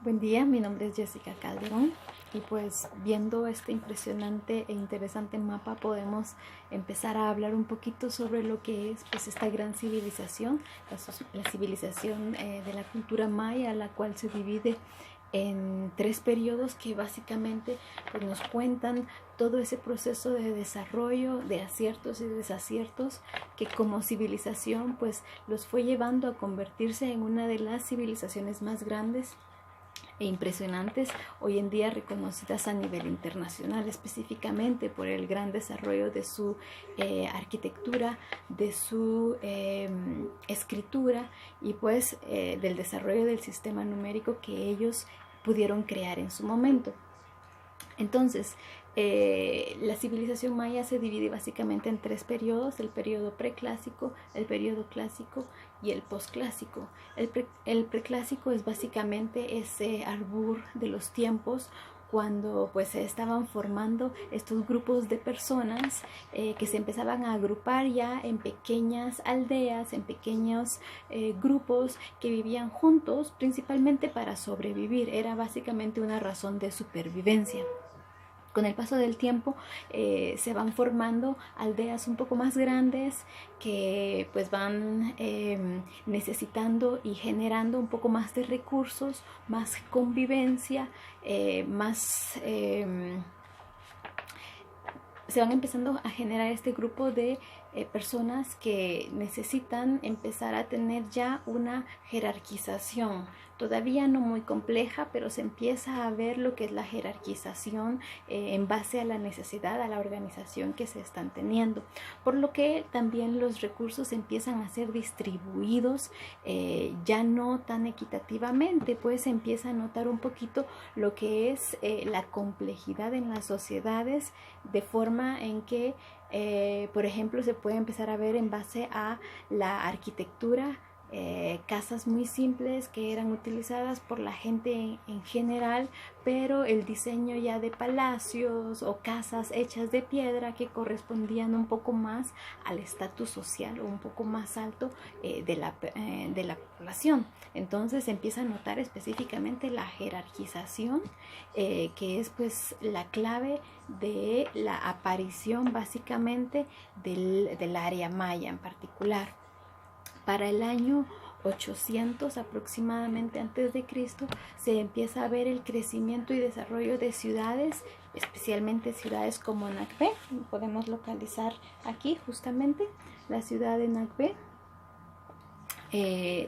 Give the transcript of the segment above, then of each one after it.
Buen día, mi nombre es Jessica Calderón y pues viendo este impresionante e interesante mapa podemos empezar a hablar un poquito sobre lo que es pues esta gran civilización, la civilización de la cultura maya, la cual se divide en tres periodos que básicamente pues, nos cuentan todo ese proceso de desarrollo, de aciertos y desaciertos que como civilización pues los fue llevando a convertirse en una de las civilizaciones más grandes e impresionantes hoy en día, reconocidas a nivel internacional, específicamente por el gran desarrollo de su arquitectura, de su escritura y pues del desarrollo del sistema numérico que ellos pudieron crear en su momento. Entonces, la civilización maya se divide básicamente en tres periodos: el periodo preclásico, el periodo clásico y el posclásico. El preclásico es básicamente ese albur de los tiempos cuando pues se estaban formando estos grupos de personas que se empezaban a agrupar ya en pequeñas aldeas, en pequeños grupos que vivían juntos principalmente para sobrevivir. Era básicamente una razón de supervivencia. Con el paso del tiempo se van formando aldeas un poco más grandes que pues van necesitando y generando un poco más de recursos, más convivencia, más se van empezando a generar este grupo de personas que necesitan empezar a tener ya una jerarquización, todavía no muy compleja, pero se empieza a ver lo que es la jerarquización en base a la necesidad, a la organización que se están teniendo, por lo que también los recursos empiezan a ser distribuidos ya no tan equitativamente, pues se empieza a notar un poquito lo que es la complejidad en las sociedades, de forma en que por ejemplo se puede empezar a ver en base a la arquitectura, casas muy simples que eran utilizadas por la gente en general, pero el diseño ya de palacios o casas hechas de piedra que correspondían un poco más al estatus social o un poco más alto de la población. Entonces se empieza a notar específicamente la jerarquización, que es pues la clave de la aparición básicamente del área maya en particular. Para el año 800 aproximadamente antes de Cristo se empieza a ver el crecimiento y desarrollo de ciudades, especialmente ciudades como Nakbe. Podemos localizar aquí justamente la ciudad de Nakbe.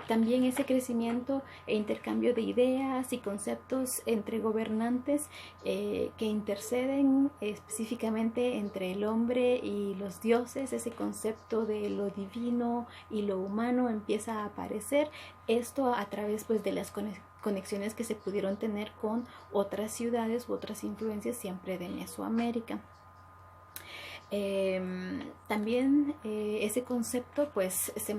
También ese crecimiento e intercambio de ideas y conceptos entre gobernantes que interceden específicamente entre el hombre y los dioses. Ese concepto de lo divino y lo humano empieza a aparecer, esto a través pues de las conexiones que se pudieron tener con otras ciudades u otras influencias siempre de Mesoamérica. También ese concepto pues se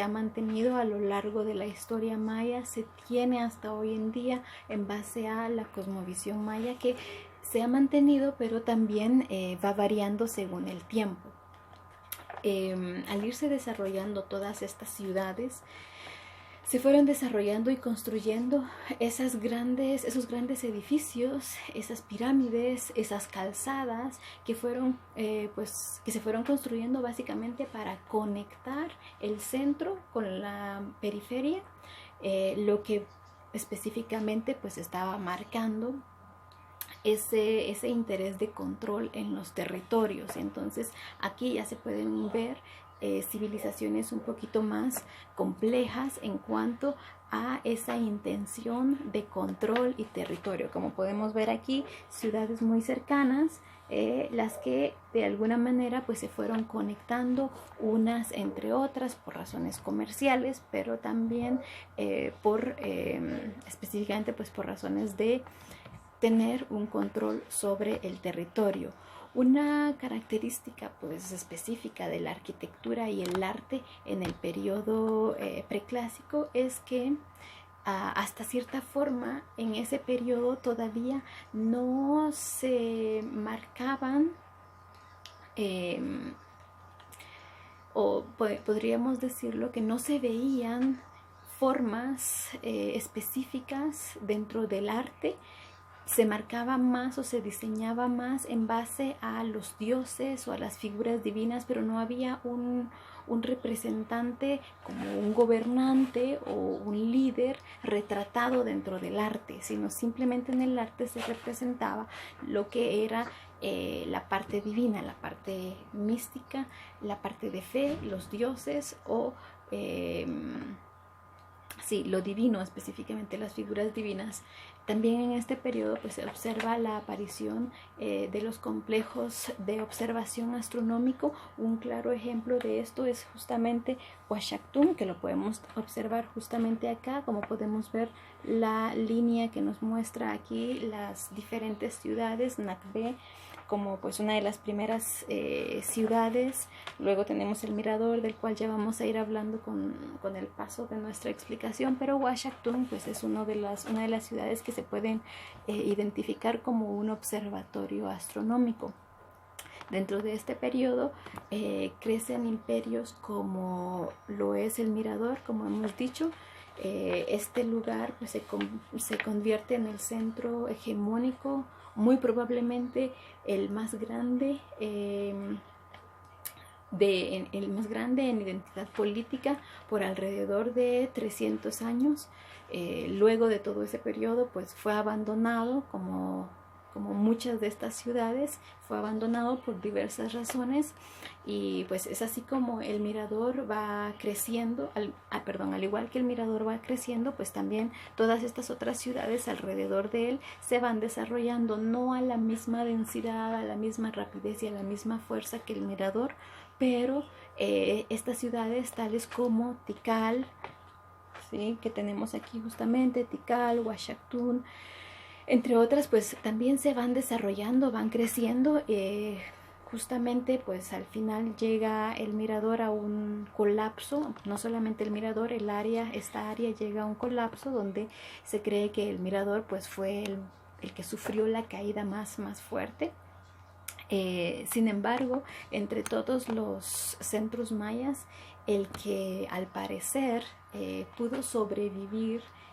ha mantenido a lo largo de la historia maya, se tiene hasta hoy en día en base a la cosmovisión maya, que se ha mantenido pero también va variando según el tiempo. Al irse desarrollando todas estas ciudades, se fueron desarrollando y construyendo esos grandes edificios, esas pirámides, esas calzadas que que se fueron construyendo básicamente para conectar el centro con la periferia, lo que específicamente pues estaba marcando ese interés de control en los territorios. Entonces aquí ya se pueden ver civilizaciones un poquito más complejas en cuanto a esa intención de control y territorio. Como podemos ver aquí, ciudades muy cercanas, las que de alguna manera pues se fueron conectando unas entre otras por razones comerciales, pero también específicamente pues por razones de tener un control sobre el territorio. Una característica pues específica de la arquitectura y el arte en el periodo preclásico es que hasta cierta forma en ese periodo todavía no se marcaban o podríamos decirlo que no se veían formas específicas dentro del arte. Se marcaba más o se diseñaba más en base a los dioses o a las figuras divinas, pero no había un representante como un gobernante o un líder retratado dentro del arte, sino simplemente en el arte se representaba lo que era la parte divina, la parte mística, la parte de fe, los dioses o sí, lo divino, específicamente las figuras divinas. También en este periodo pues, se observa la aparición de los complejos de observación astronómico. Un claro ejemplo de esto es justamente Uashaktun, que lo podemos observar justamente acá, como podemos ver la línea que nos muestra aquí las diferentes ciudades, Nakbe como pues una de las primeras ciudades. Luego tenemos el mirador, del cual ya vamos a ir hablando con el paso de nuestra explicación, pero Uashaktun pues es una de las ciudades que se pueden identificar como un observatorio astronómico. Dentro de este periodo crecen imperios como lo es el Mirador, como hemos dicho. Este lugar pues, se convierte en el centro hegemónico, muy probablemente el más grande en identidad política por alrededor de 300 años. Luego de todo ese periodo pues fue abandonado como muchas de estas ciudades, fue abandonado por diversas razones, y pues es así como el mirador va creciendo, al igual que el mirador va creciendo, pues también todas estas otras ciudades alrededor de él se van desarrollando, no a la misma densidad, a la misma rapidez y a la misma fuerza que el mirador, pero estas ciudades tales como Tikal, ¿sí?, que tenemos aquí justamente, Tikal, Uashaktun, entre otras, pues también se van desarrollando, van creciendo. Justamente pues al final llega el mirador a un colapso, no solamente el mirador, esta área llega a un colapso donde se cree que el mirador pues fue el que sufrió la caída más fuerte. Sin embargo, entre todos los centros mayas, el que al parecer pudo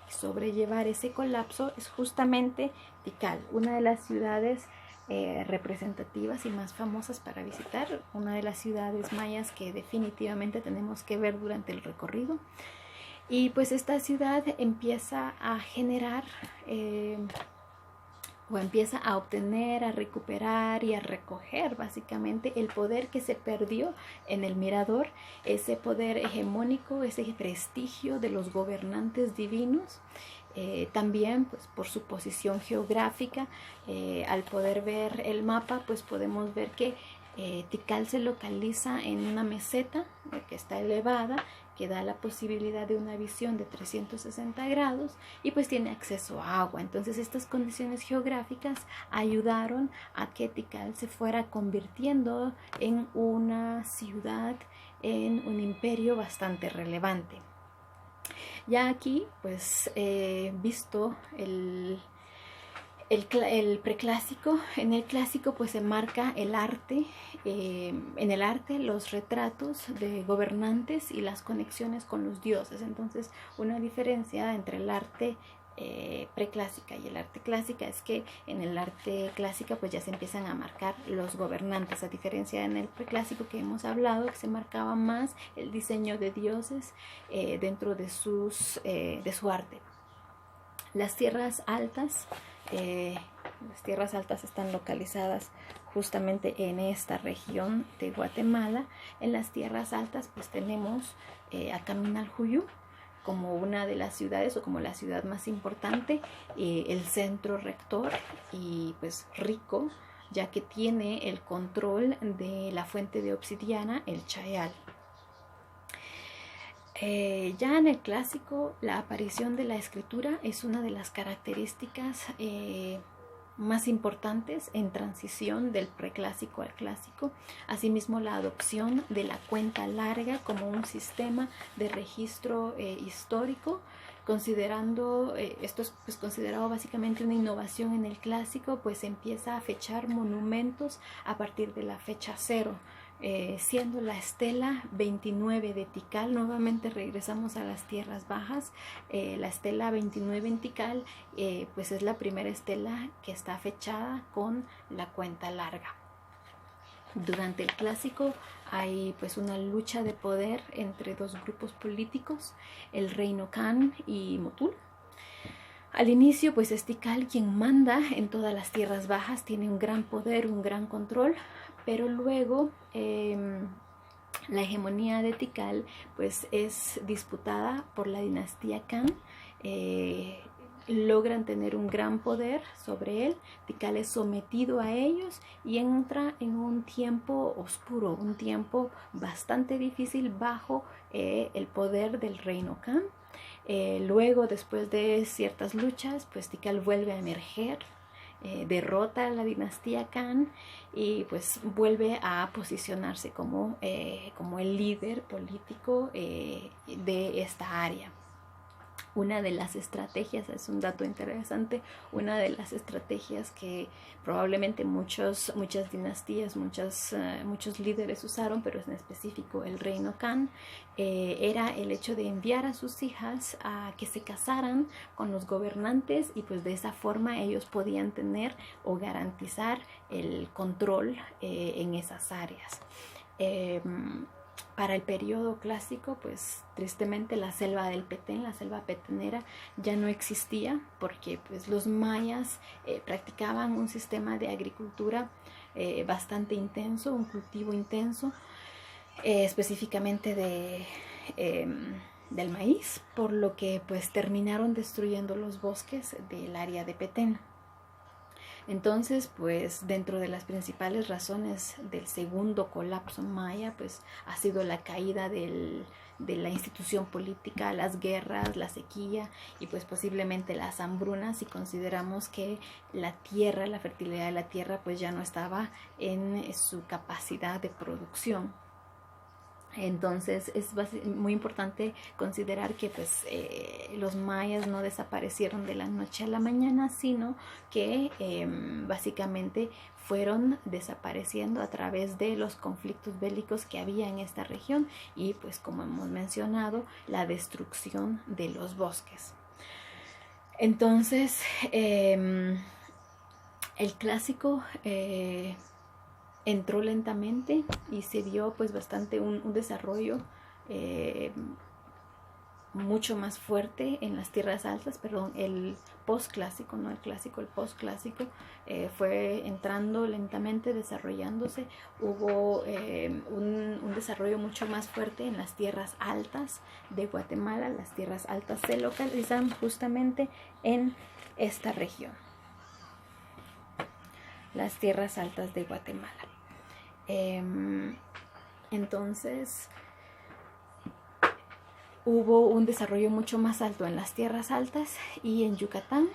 sobrellevar ese colapso es justamente Tikal, una de las ciudades representativas y más famosas para visitar, una de las ciudades mayas que definitivamente tenemos que ver durante el recorrido. Y pues esta ciudad empieza a generar o empieza a obtener, a recuperar y a recoger básicamente el poder que se perdió en el mirador, ese poder hegemónico, ese prestigio de los gobernantes divinos. También pues por su posición geográfica, al poder ver el mapa pues podemos ver que Tikal se localiza en una meseta que está elevada, que da la posibilidad de una visión de 360 grados y pues tiene acceso a agua. Entonces estas condiciones geográficas ayudaron a que Tikal se fuera convirtiendo en una ciudad, en un imperio bastante relevante. Ya aquí pues visto el preclásico, en el clásico pues se marca el arte, en el arte los retratos de gobernantes y las conexiones con los dioses. Entonces una diferencia entre el arte preclásica y el arte clásica es que en el arte clásica pues ya se empiezan a marcar los gobernantes, a diferencia en el preclásico que hemos hablado, que se marcaba más el diseño de dioses dentro de su arte. Las tierras altas están localizadas justamente en esta región de Guatemala. En las tierras altas pues tenemos a Caminaljuyu como una de las ciudades o como la ciudad más importante, el centro rector y pues rico, ya que tiene el control de la fuente de obsidiana, el Chayal. Ya en el clásico, la aparición de la escritura es una de las características más importantes en transición del preclásico al clásico. Asimismo, la adopción de la cuenta larga como un sistema de registro histórico, considerando esto es pues considerado básicamente una innovación en el clásico, pues empieza a fechar monumentos a partir de la fecha cero. siendo la estela 29 de Tikal. Nuevamente regresamos a las tierras bajas. La estela 29 en Tikal pues es la primera estela que está fechada con la cuenta larga. Durante el clásico hay pues una lucha de poder entre dos grupos políticos, el reino Khan y Motul. Al inicio pues es Tikal quien manda en todas las tierras bajas, tiene un gran poder, un gran control, pero luego la hegemonía de Tikal pues es disputada por la dinastía Khan. Logran tener un gran poder sobre él. Tikal es sometido a ellos y entra en un tiempo oscuro, un tiempo bastante difícil bajo el poder del reino Khan. Luego, después de ciertas luchas, pues Tikal vuelve a emerger, derrota a la dinastía Khan y pues vuelve a posicionarse como el líder político de esta área. Una de las estrategias, es un dato interesante, una de las estrategias que probablemente muchas dinastías, muchos líderes usaron, pero en específico el reino Khan, era el hecho de enviar a sus hijas a que se casaran con los gobernantes y pues de esa forma ellos podían tener o garantizar el control en esas áreas. Para el periodo clásico, pues tristemente la selva del Petén, la selva petenera, ya no existía porque pues los mayas practicaban un sistema de agricultura bastante intenso, un cultivo intenso, específicamente del maíz, por lo que pues terminaron destruyendo los bosques del área de Petén. Entonces, pues dentro de las principales razones del segundo colapso maya, pues ha sido la caída de la institución política, las guerras, la sequía y pues posiblemente las hambrunas, si consideramos que la tierra, la fertilidad de la tierra pues ya no estaba en su capacidad de producción. Entonces es muy importante considerar que pues, los mayas no desaparecieron de la noche a la mañana, sino que básicamente fueron desapareciendo a través de los conflictos bélicos que había en esta región y pues como hemos mencionado, la destrucción de los bosques. Entonces el clásico entró lentamente y se dio pues bastante un desarrollo mucho más fuerte en las tierras altas, el postclásico, no el clásico, el postclásico fue entrando lentamente, desarrollándose. Hubo un desarrollo mucho más fuerte en las tierras altas de Guatemala. Las tierras altas se localizan justamente en esta región, las tierras altas de Guatemala. Entonces hubo un desarrollo mucho más alto en las tierras altas y en Yucatán.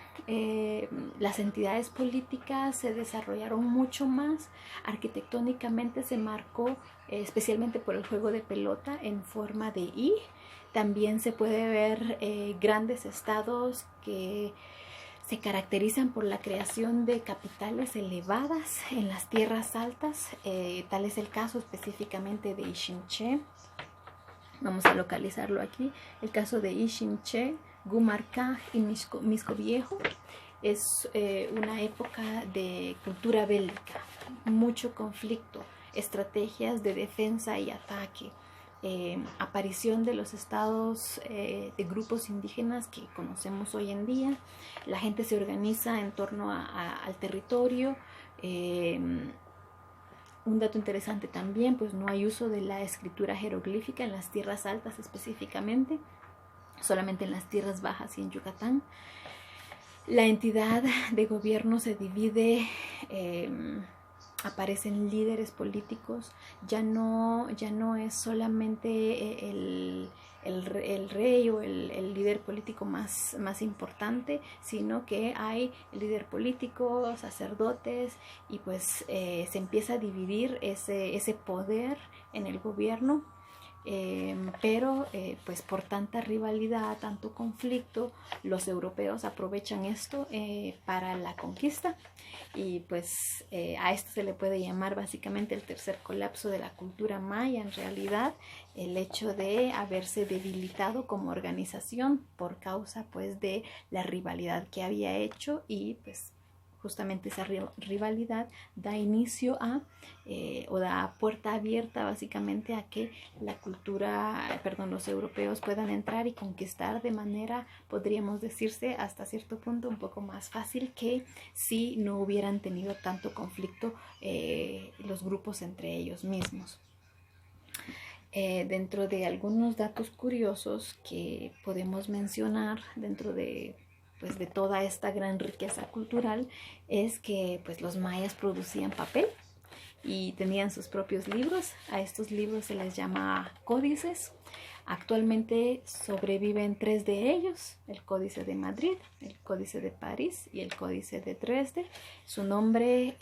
Las entidades políticas se desarrollaron mucho más, arquitectónicamente se marcó especialmente por el juego de pelota en forma de I. También se puede ver grandes estados que se caracterizan por la creación de capitales elevadas en las tierras altas. Tal es el caso específicamente de Ixinché. Vamos a localizarlo aquí. El caso de Ixinché, Gumarcaj y Misco Viejo es una época de cultura bélica, mucho conflicto, estrategias de defensa y ataque. Aparición de los estados de grupos indígenas que conocemos hoy en día. La gente se organiza en torno al territorio. Un dato interesante también, pues no hay uso de la escritura jeroglífica en las tierras altas específicamente, solamente en las tierras bajas y en Yucatán. La entidad de gobierno se divide, aparecen líderes políticos, ya no es solamente el rey o el líder político más importante, sino que hay líder político, sacerdotes y pues se empieza a dividir ese poder en el gobierno. pero pues por tanta rivalidad, tanto conflicto, los europeos aprovechan esto para la conquista, y pues a esto se le puede llamar básicamente el tercer colapso de la cultura maya. En realidad, el hecho de haberse debilitado como organización por causa pues de la rivalidad que había hecho, y pues justamente esa rivalidad da inicio a o da puerta abierta básicamente a que los europeos puedan entrar y conquistar de manera, podríamos decirse, hasta cierto punto un poco más fácil que si no hubieran tenido tanto conflicto los grupos entre ellos mismos. Dentro de algunos datos curiosos que podemos mencionar dentro de toda esta gran riqueza cultural, es que pues los mayas producían papel y tenían sus propios libros. A estos libros se les llama códices. Actualmente sobreviven 3 de ellos: el Códice de Madrid, el Códice de París y el Códice de Dresde. Su nombre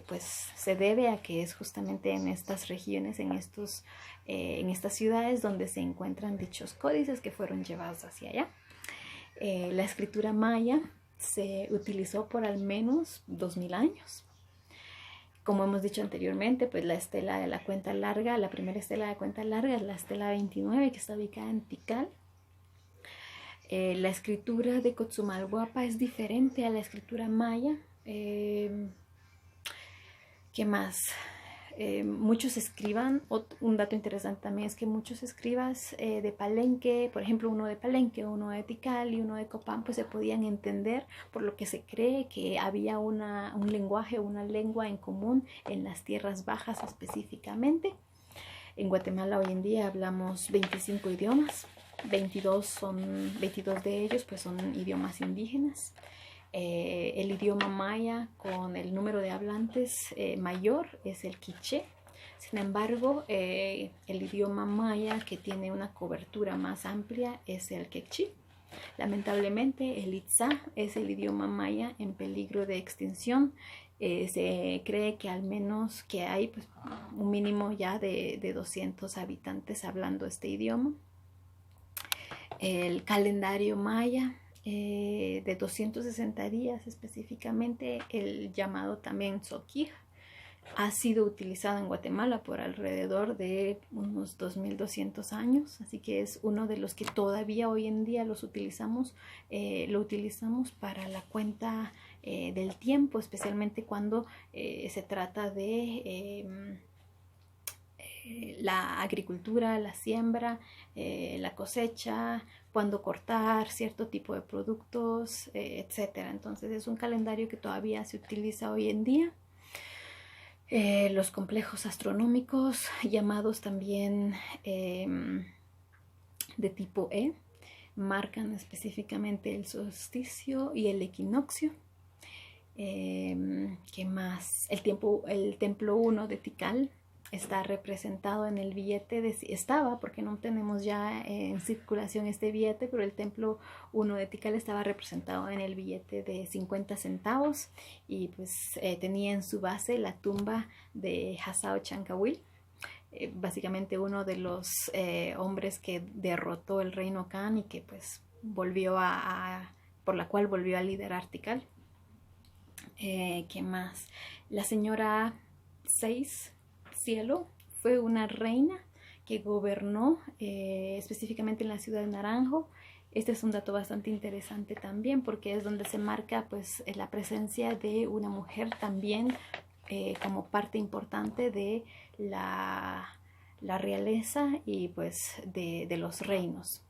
pues se debe a que es justamente en estas regiones, en estas ciudades donde se encuentran dichos códices que fueron llevados hacia allá. La escritura maya se utilizó por al menos 2000 años. Como hemos dicho anteriormente, pues la estela de la cuenta larga, la primera estela de cuenta larga es la estela 29, que está ubicada en Tikal. La escritura de Cotzumalguapa es diferente a la escritura maya. ¿Qué más? Muchos escriban, un dato interesante también es que muchos escribas de Palenque, por ejemplo uno de Palenque, uno de Tikal y uno de Copán, pues se podían entender, por lo que se cree que había un lenguaje, una lengua en común en las tierras bajas específicamente. En Guatemala hoy en día hablamos 25 idiomas, 22 de ellos pues son idiomas indígenas. El idioma maya con el número de hablantes mayor es el quiché. Sin embargo, el idioma maya que tiene una cobertura más amplia es el quechí. Lamentablemente, el itzá es el idioma maya en peligro de extinción. Se cree que al menos que hay pues, un mínimo ya de 200 habitantes hablando este idioma. El calendario maya de 260 días específicamente, el llamado también Tzokij, ha sido utilizado en Guatemala por alrededor de unos 2200 años, así que es uno de los que todavía hoy en día lo utilizamos para la cuenta del tiempo, especialmente cuando se trata de la agricultura, la siembra, la cosecha, cuándo cortar cierto tipo de productos, etcétera. Entonces es un calendario que todavía se utiliza hoy en día. Los complejos astronómicos, llamados también de tipo E, marcan específicamente el solsticio y el equinoccio. ¿Qué más? El templo 1 de Tikal está representado en el billete estaba, porque no tenemos ya en circulación este billete, pero el templo 1 de Tikal estaba representado en el billete de 50 centavos, y pues tenía en su base la tumba de Hasao Chancawil, básicamente uno de los hombres que derrotó el reino Kan y que pues por la cual volvió a liderar Tikal. ¿Qué más? La señora 6 Cielo fue una reina que gobernó específicamente en la ciudad de Naranjo. Este es un dato bastante interesante también, porque es donde se marca pues la presencia de una mujer también como parte importante de la realeza y pues de los reinos.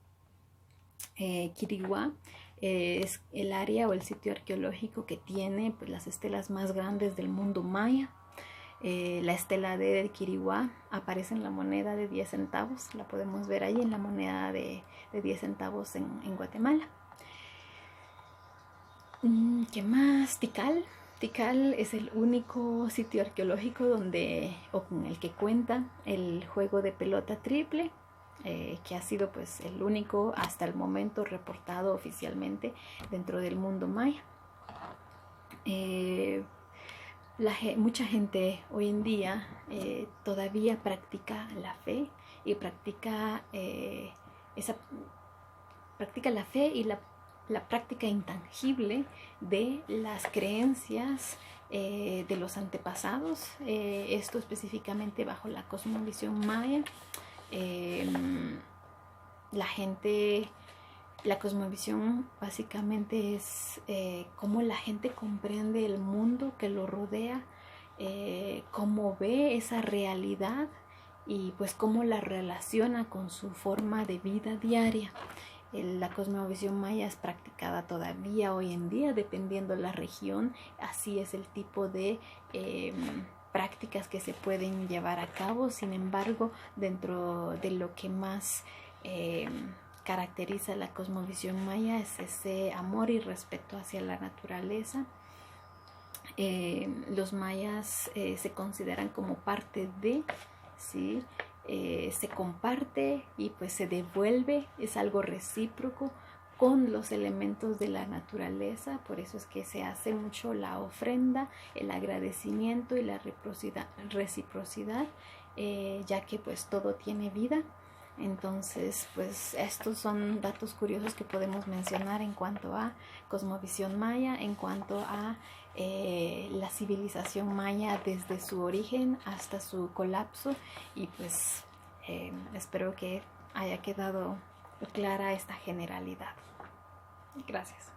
Quiriguá es el área o el sitio arqueológico que tiene pues, las estelas más grandes del mundo maya. La estela de Quiriguá aparece en la moneda de 10 centavos, la podemos ver ahí en la moneda de 10 centavos en Guatemala. ¿Qué más? Tikal. Tikal es el único sitio arqueológico con el que cuenta el juego de pelota triple, que ha sido pues el único hasta el momento reportado oficialmente dentro del mundo maya. Mucha gente hoy en día todavía practica la fe y practica la fe y la práctica intangible de las creencias de los antepasados, esto específicamente bajo la cosmovisión maya. La cosmovisión básicamente es cómo la gente comprende el mundo que lo rodea, cómo ve esa realidad y pues cómo la relaciona con su forma de vida diaria. La cosmovisión maya es practicada todavía hoy en día, dependiendo de la región. Así es el tipo de prácticas que se pueden llevar a cabo. Sin embargo, dentro de lo que más caracteriza la cosmovisión maya es ese amor y respeto hacia la naturaleza. Los mayas se consideran como parte de, ¿sí? Se comparte y pues se devuelve, es algo recíproco con los elementos de la naturaleza. Por eso es que se hace mucho la ofrenda, el agradecimiento y la reciprocidad, ya que pues todo tiene vida. Entonces, pues estos son datos curiosos que podemos mencionar en cuanto a cosmovisión maya, en cuanto a la civilización maya desde su origen hasta su colapso. Y pues espero que haya quedado clara esta generalidad. Gracias.